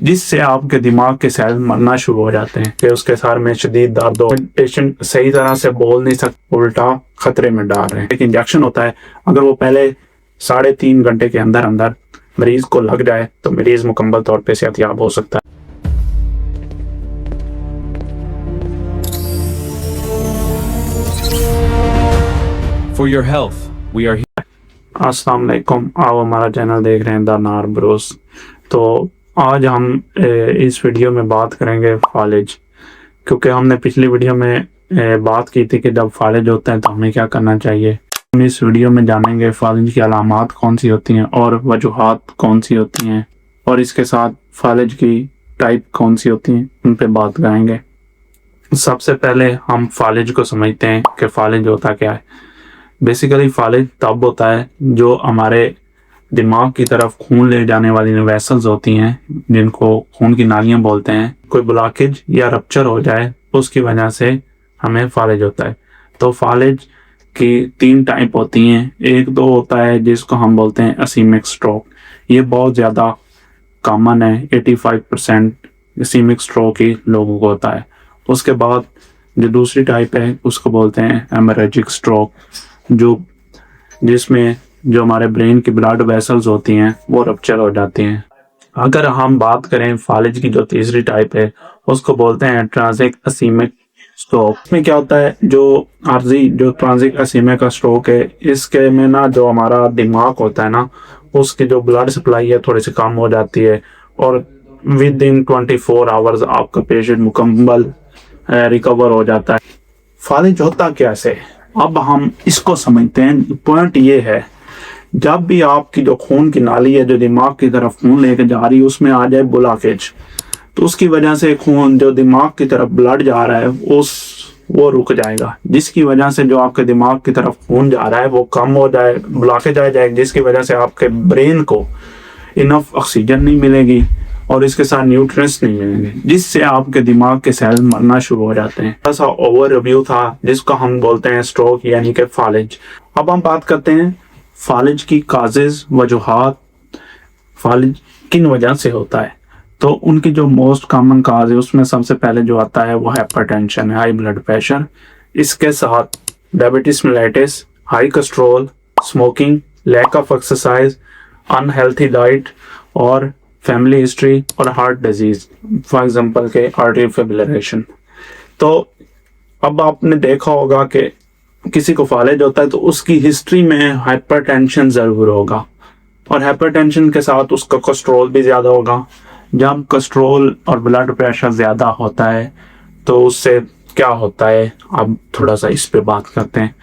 जिससे आपके दिमाग के सेल मरना शुरू हो जाते हैं। फिर उसके सर में शदीद दर्द हो, पेशेंट सही तरह से बोल नहीं सकता, उल्टा खतरे में डाल रहे हैं। एक इंजेक्शन होता है, अगर वो पहले 3.5 घंटे के अंदर अंदर मरीज को लग जाए तो मरीज मुकम्मल तौर पे सेहतयाब हो सकता है। For your health, we are here. अस्सलाम वालेकुम, आप हमारा चैनल देख रहे हैं द नार ब्रोस। तो आज हम इस वीडियो में बात करेंगे फालिज, क्योंकि हमने पिछली वीडियो में बात की थी कि जब फालिज होता है तो हमें क्या करना चाहिए। हम इस वीडियो में जानेंगे फालिज की अलामात कौन सी होती हैं और वजूहात कौन सी होती हैं, और इसके साथ फालिज की टाइप कौन सी होती हैं, उन पर बात करेंगे। सबसे पहले हम फालिज को समझते हैं कि फालिज होता क्या है। बेसिकली फालिज तब होता है जो हमारे दिमाग की तरफ खून ले जाने वाली वेसल्स होती हैं, जिनको खून की नालियां बोलते हैं, कोई ब्लॉकेज या रप्चर हो जाए उसकी वजह से हमें फालिज होता है। तो फालिज की 3 टाइप होती हैं। एक तो होता है जिसको हम बोलते हैं इस्केमिक स्ट्रोक, ये बहुत ज़्यादा कॉमन है, 85% इस्केमिक स्ट्रोक ही लोगों को होता है। उसके बाद जो दूसरी टाइप है उसको बोलते हैं हेमोरेजिक स्ट्रोक, जिसमें जो हमारे ब्रेन की ब्लड वेसल्स होती हैं वो रप्चर हो जाती हैं। अगर हम बात करें फालिज की जो तीसरी टाइप है उसको बोलते हैं ट्रांजिट इस्केमिक स्ट्रोक। इसमें क्या होता है, जो आर्जी जो ट्रांजिट इस्केमिक स्ट्रोक है, इसके में ना जो हमारा दिमाग होता है ना, उसकी जो ब्लड सप्लाई है थोड़ी सी कम हो जाती है और विद इन 24 आवर्स आपका पेशेंट मुकम्मल रिकवर हो जाता है। फालिज होता कैसे, अब हम इसको समझते हैं। पॉइंट ये है, जब भी आपकी जो खून की नाली है जो दिमाग की तरफ खून लेके जा रही है उसमें आ जाए ब्लॉकेज, तो उसकी वजह से खून जो दिमाग की तरफ ब्लड जा रहा है वो रुक जाएगा, जिसकी वजह से जो आपके दिमाग की तरफ खून जा रहा है वो कम हो जाए, ब्लॉकेज आ जाएगी, जिसकी वजह से आपके ब्रेन को इनफ ऑक्सीजन नहीं मिलेगी और इसके साथ न्यूट्रिएंट्स नहीं मिलेंगे, जिससे आपके दिमाग के सेल मरना शुरू हो जाते हैं। ऐसा ओवर रिव्यू था जिसको हम बोलते हैं स्ट्रोक यानी कि फालिज। अब हम बात करते हैं फालिज की काजेज, वजूहात, फालिज किन वजह से होता है। तो उनकी जो मोस्ट कॉमन काज है उसमें सबसे पहले जो आता है वो हाइपरटेंशन है, हाई ब्लड प्रेशर। इसके साथ diabetes mellitus, high cholesterol, smoking, lack of exercise, unhealthy diet और फैमिली हिस्ट्री और हार्ट डिजीज, फॉर एग्जांपल के आर्टरी फिब्रिलेशन। तो अब आपने देखा होगा कि किसी को फालिज होता है तो उसकी हिस्ट्री में हाइपरटेंशन जरूर होगा, और हाइपरटेंशन के साथ उसका कोलेस्ट्रॉल भी ज़्यादा होगा। जब कोलेस्ट्रॉल और ब्लड प्रेशर ज़्यादा होता है तो उससे क्या होता है, अब थोड़ा सा इस पे बात करते हैं।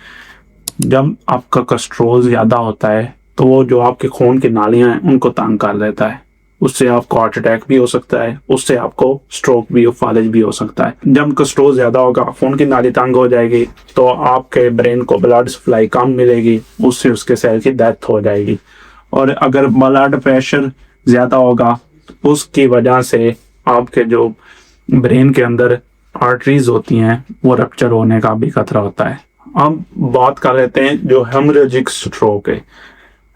जब आपका कोलेस्ट्रॉल ज़्यादा होता है तो वो जो आपके खून की नालियाँ हैं उनको तंग कर देता है, उससे आपको हार्ट अटैक भी हो सकता है, उससे आपको स्ट्रोक भी और फालिज भी हो सकता है। जब कोलेस्ट्रॉल ज़्यादा होगा, खून की नाली तंग हो जाएगी तो आपके ब्रेन को ब्लड सप्लाई कम मिलेगी, उससे उसके सेल की डेथ हो जाएगी। और अगर ब्लड प्रेशर ज़्यादा होगा उसकी वजह से आपके जो ब्रेन के अंदर आर्टरीज होती हैं वो रप्चर होने का भी खतरा होता है। अब बात कर लेते हैं जो हेमोरेजिक स्ट्रोक है।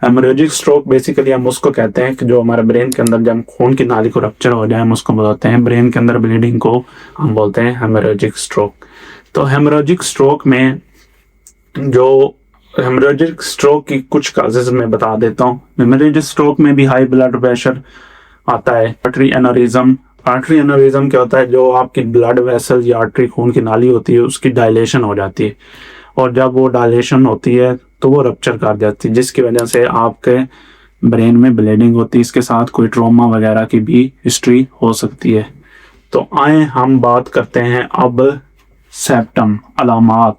हेमोरेजिक स्ट्रोक बेसिकली हम उसको कहते हैं कि जो हमारे ब्रेन के अंदर जब खून की नाली को रप्चर हो जाए हम उसको बोलते हैं, ब्रेन के अंदर ब्लीडिंग को हम बोलते हैं हेमोरेजिक स्ट्रोक। तो हेमोरेजिक स्ट्रोक में जो हेमोरेजिक स्ट्रोक की कुछ काजेज मैं बता देता हूँ। हेमोरेजिक स्ट्रोक में भी हाई ब्लड प्रेशर आता है। आर्टरी एनोरिज्म, आर्टरी एनोरिज्म क्या होता है, जो आपकी ब्लड वेसल या आर्टरी खून की नाली होती है उसकी डायलेशन हो जाती है, और जब वो डायलेशन होती है तो वो रप्चर कर जाती है, जिसकी वजह से आपके ब्रेन में ब्लीडिंग होती है। इसके साथ कोई ट्रॉमा वगैरह की भी हिस्ट्री हो सकती है। तो आए हम बात करते हैं अब सिम्टम, अलामात।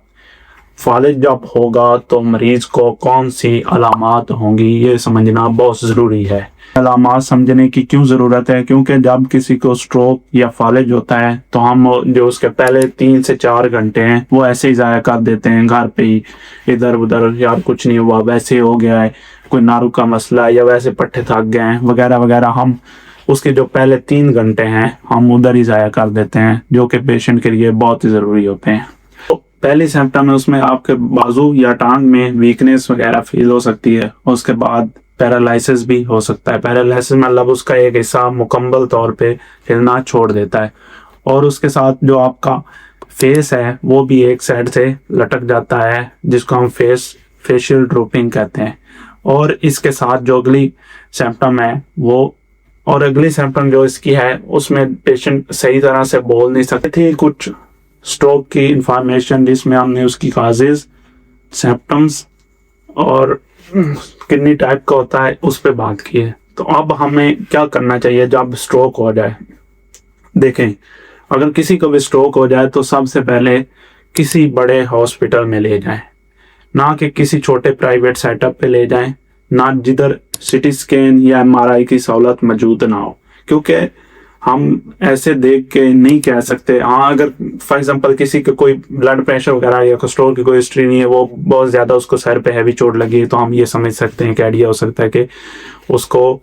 फालिज जब होगा तो मरीज को कौन सी अलामात होंगी ये समझना बहुत ज़रूरी है। अलामात समझने की क्यों ज़रूरत है, क्योंकि जब किसी को स्ट्रोक या फालिज होता है तो हम जो उसके पहले 3 से 4 घंटे हैं वो ऐसे ही ज़ाया कर देते हैं घर पे ही, इधर उधर, यार कुछ नहीं हुआ, वैसे हो गया है, कोई नारू का मसला है या वैसे पट्टे थक गए हैं वगैरह वगैरह। हम उसके जो पहले 3 घंटे हैं हम उधर ही ज़ाया कर देते हैं, जो कि पेशेंट के लिए बहुत ही ज़रूरी होते हैं। तो पहली सिम्टम है उसमें आपके बाजू या टांग में वीकनेस वगैरह फील हो सकती है। उसके बाद पैरालिसिस भी हो सकता है। पैरालिसिस मतलब उसका एक हिस्सा मुकम्मल तौर पे हिलना छोड़ देता है, और उसके साथ जो आपका फेस है वो भी एक साइड से लटक जाता है, जिसको हम फेशियल ड्रूपिंग कहते हैं। और इसके साथ जो अगली सिम्टम है वो, और अगली सिम्टम जो इसकी है उसमें पेशेंट सही तरह से बोल नहीं सकते थे। कुछ स्ट्रोक की इंफॉर्मेशन जिसमें हमने उसकी काजेज, सिम्टम्स और कितनी टाइप का होता है उस पर बात की है। तो अब हमें क्या करना चाहिए जब स्ट्रोक हो जाए। देखें, अगर किसी को भी स्ट्रोक हो जाए तो सबसे पहले किसी बड़े हॉस्पिटल में ले जाएं, ना कि किसी छोटे प्राइवेट सेटअप पे ले जाएं, ना जिधर सीटी स्कैन या एमआरआई की सहूलत मौजूद ना हो, क्योंकि हम ऐसे देख के नहीं कह सकते। हाँ, अगर फॉर एग्जांपल किसी के कोई ब्लड प्रेशर वगैरह या कोलेस्ट्रॉल की कोई हिस्ट्री नहीं है, वो बहुत ज़्यादा उसको सर पे हैवी चोट लगी है, तो हम ये समझ सकते हैं कि आइडिया हो सकता है कि उसको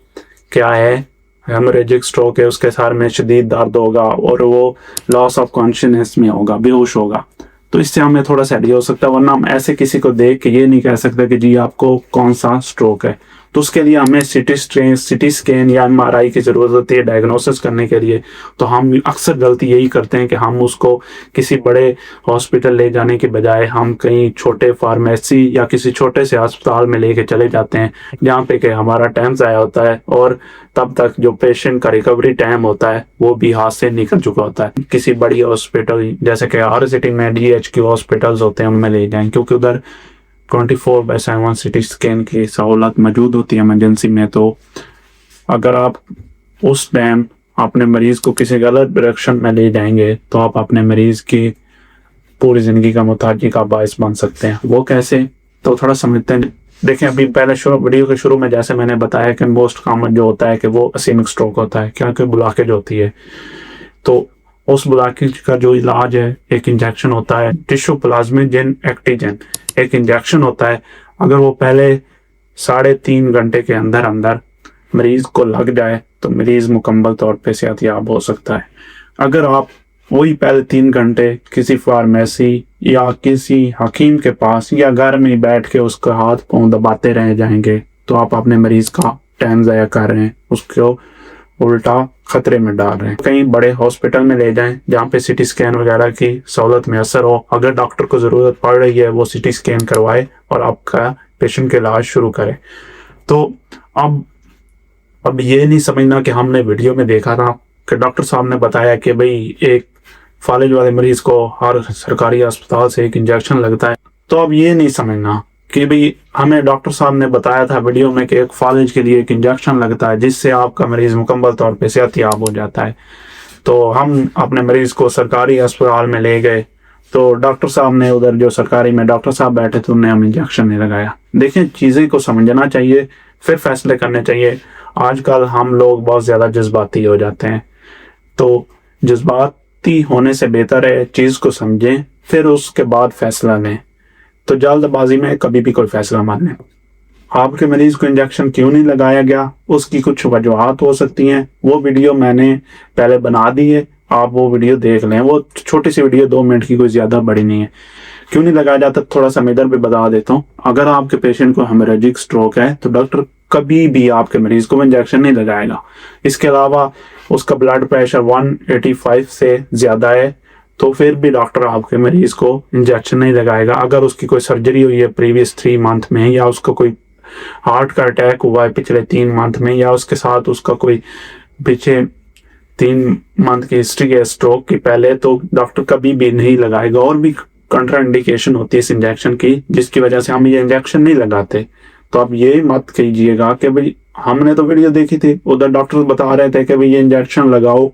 क्या है, हेमोरेजिक स्ट्रोक है, उसके सर में शदीद दर्द होगा और वो लॉस ऑफ कॉन्शियसनेस में होगा, बेहोश होगा। तो इससे हमें थोड़ा सा आइडिया हो सकता है, वरना हम ऐसे किसी को देख के ये नहीं कह सकते कि जी आपको कौन सा स्ट्रोक है। तो उसके लिए हमें सिटी स्कैन या एमआरआई की ज़रूरत होती है डायग्नोसिस करने के लिए। तो हम अक्सर गलती यही करते हैं कि हम उसको किसी बड़े हॉस्पिटल ले जाने के बजाय हम कहीं छोटे फार्मेसी या किसी छोटे से अस्पताल में लेके चले जाते हैं, जहाँ पे कि हमारा टाइम ज़ाया होता है और तब तक जो पेशेंट का रिकवरी टाइम होता है वो भी हाथ से निकल चुका होता है। किसी बड़ी हॉस्पिटल जैसे कि हर सिटी में DHQ हॉस्पिटल्स होते हैं, उनमें ले जाएं, क्योंकि उधर 24/7 सिटी स्कैन की सहूलत मौजूद होती है इमरजेंसी में। तो अगर आप उस टाइम अपने मरीज को किसी गलत डायरेक्शन में ले जाएंगे तो आप अपने मरीज की पूरी ज़िंदगी का मुताजी का बायस बन सकते हैं। वो कैसे, तो थोड़ा समझते हैं। देखें, अभी पहले वीडियो के शुरू में जैसे मैंने बताया कि मोस्ट कॉमन जो होता है कि वो इस्केमिक स्ट्रोक होता है, क्या ब्लॉकेज होती है। तो उस ब्लॉकेज का जो इलाज है, एक इंजेक्शन होता है टिश्यू प्लाज्मिन एक्टिजन, एक इंजेक्शन होता है। अगर वो पहले 3.5 घंटे के अंदर अंदर मरीज को लग जाए तो मरीज मुकम्मल तौर पे सेहतयाब हो सकता है। अगर आप वही पहले 3 घंटे किसी फार्मेसी या किसी हकीम के पास या घर में बैठ के उसका हाथ पांव दबाते रह जाएंगे तो आप अपने मरीज का टाइम ज़ाया कर रहे हैं, उसको उल्टा खतरे में डाल रहे हैं। कहीं बड़े हॉस्पिटल में ले जाएं जहाँ पे सिटी स्कैन वगैरह की सहूलत मैसर हो। अगर डॉक्टर को ज़रूरत पड़ रही है वो सिटी स्कैन करवाए और आपका पेशेंट का इलाज शुरू करे। तो अब ये नहीं समझना कि हमने वीडियो में देखा था कि डॉक्टर साहब ने बताया कि भाई एक फालिज वाले मरीज को हर सरकारी अस्पताल से एक इंजेक्शन लगता है। तो अब ये नहीं समझना कि भाई हमें डॉक्टर साहब ने बताया था वीडियो में कि एक फालिज के लिए एक इंजेक्शन लगता है जिससे आपका मरीज मुकम्मल तौर पे सेहतयाब हो जाता है। तो हम अपने मरीज को सरकारी अस्पताल में ले गए तो डॉक्टर साहब ने उधर जो सरकारी में डॉक्टर साहब बैठे थे उन्हें हम इंजेक्शन नहीं लगाया। देखें, चीज़ें को समझना चाहिए, फिर फैसले करने चाहिए। आजकल हम लोग बहुत ज़्यादा जज्बाती हो जाते हैं, तो जज्बाती होने से बेहतर है चीज़ को समझें फिर उसके बाद फैसला लें। तो जल्दबाजी में कभी भी कोई फैसला मत लें। आपके मरीज को इंजेक्शन क्यों नहीं लगाया गया, उसकी कुछ वजूहात हो सकती हैं। वो वीडियो मैंने पहले बना दी है, आप वो वीडियो देख लें। वो छोटी सी वीडियो 2 मिनट की, कोई ज़्यादा बड़ी नहीं है। क्यों नहीं लगाया जाता थोड़ा सा मैं इधर भी बता देता हूँ। अगर आपके पेशेंट को हेमोरेजिक स्ट्रोक है तो डॉक्टर कभी भी आपके मरीज को इंजेक्शन नहीं लगाएगा। इसके अलावा उसका ब्लड प्रेशर 185 से ज़्यादा है तो फिर भी डॉक्टर आपके मरीज को इंजेक्शन नहीं लगाएगा। अगर उसकी कोई सर्जरी हुई है प्रीवियस 3 मंथ में, या उसको कोई हार्ट का अटैक हुआ है पिछले 3 मंथ में, या उसके साथ उसका कोई पीछे 3 मंथ की हिस्ट्री है स्ट्रोक की पहले, तो डॉक्टर कभी भी नहीं लगाएगा। और भी कंट्रा इंडिकेशन होती है इस इंजेक्शन की जिसकी वजह से हम ये इंजेक्शन नहीं लगाते। तो आप ये मत कीजिएगा कि भाई हमने तो वीडियो देखी थी, उधर डॉक्टर बता रहे थे कि भाई ये इंजेक्शन लगाओ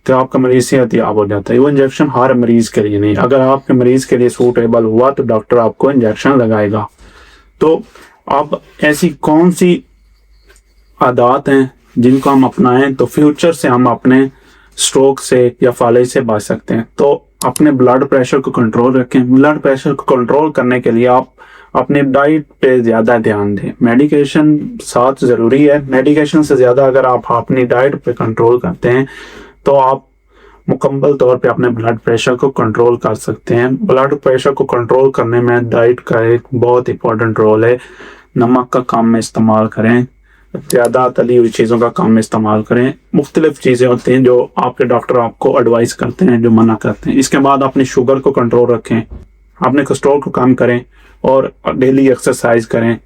तो आपका मरीज सेहतयाब हो जाता है। वो इंजेक्शन हर मरीज के लिए नहीं, अगर आपके मरीज के लिए सूटेबल हुआ तो डॉक्टर आपको इंजेक्शन लगाएगा। तो अब ऐसी कौन सी आदत हैं जिनको हम अपनाएं तो फ्यूचर से हम अपने स्ट्रोक से या फालिज से बच सकते हैं। तो अपने ब्लड प्रेशर को कंट्रोल रखें। ब्लड प्रेशर को कंट्रोल करने के लिए आप अपनी डाइट पे ज़्यादा ध्यान दें। मेडिकेशन साथ ज़रूरी है, मेडिकेशन से ज़्यादा अगर आप अपनी डाइट पे कंट्रोल करते हैं तो आप मुकम्मल तौर पे अपने ब्लड प्रेशर को कंट्रोल कर सकते हैं। ब्लड प्रेशर को कंट्रोल करने में डाइट का एक बहुत इंपॉर्टेंट रोल है। नमक का कम में इस्तेमाल करें, ज़्यादा तली हुई चीज़ों का कम इस्तेमाल करें। मुख्तलिफ चीज़ें होती हैं जो आपके डॉक्टर आपको एडवाइस करते हैं, जो मना करते हैं। इसके बाद अपनी शुगर को कंट्रोल रखें, अपने कोलेस्ट्रॉल को कम करें और डेली एक्सरसाइज करें।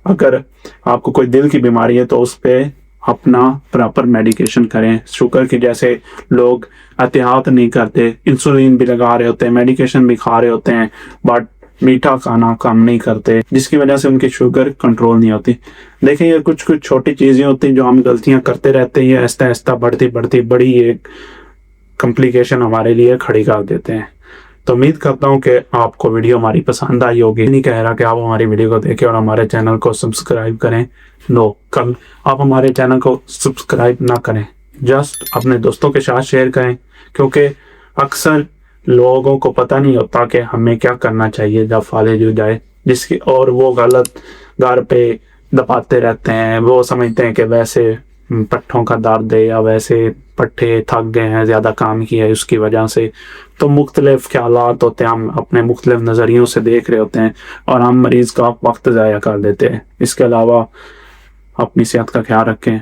अगर आपको कोई दिल की बीमारी है तो उस पर अपना प्रॉपर मेडिकेशन करें। शुगर की जैसे लोग एहतियात नहीं करते, इंसुलिन भी लगा रहे होते हैं, मेडिकेशन भी खा रहे होते हैं, बट मीठा खाना कम नहीं करते, जिसकी वजह से उनकी शुगर कंट्रोल नहीं होती। देखिए, ये कुछ कुछ छोटी चीज़ें होती हैं जो हम गलतियां करते रहते हैं, ये आहिस्ता आहिस्ता बढ़ती बढ़ती बड़ी एक कॉम्प्लिकेशन हमारे लिए खड़ी कर देते हैं। तो उम्मीद करता हूँ कि आपको वीडियो हमारी पसंद आई होगी। नहीं कह रहा कि आप हमारी वीडियो को देखें और हमारे चैनल को सब्सक्राइब करें। नो, कल आप हमारे चैनल को सब्सक्राइब ना करें, जस्ट अपने दोस्तों के साथ शेयर करें, क्योंकि अक्सर लोगों को पता नहीं होता कि हमें क्या करना चाहिए जब फालिज हो जाए, जिसकी और वो गलत घर पे दबाते रहते हैं। वो समझते हैं कि वैसे पट्ठों का दर्द है या वैसे पट्ठे थक गए हैं, ज़्यादा काम किया है उसकी वजह से। तो मुख्तलिफ ख्यालात होते हैं, हम अपने मुख्तलिफ नज़रियों से देख रहे होते हैं और हम मरीज़ का वक्त ज़ाया कर देते हैं। इसके अलावा अपनी सेहत का ख्याल रखें।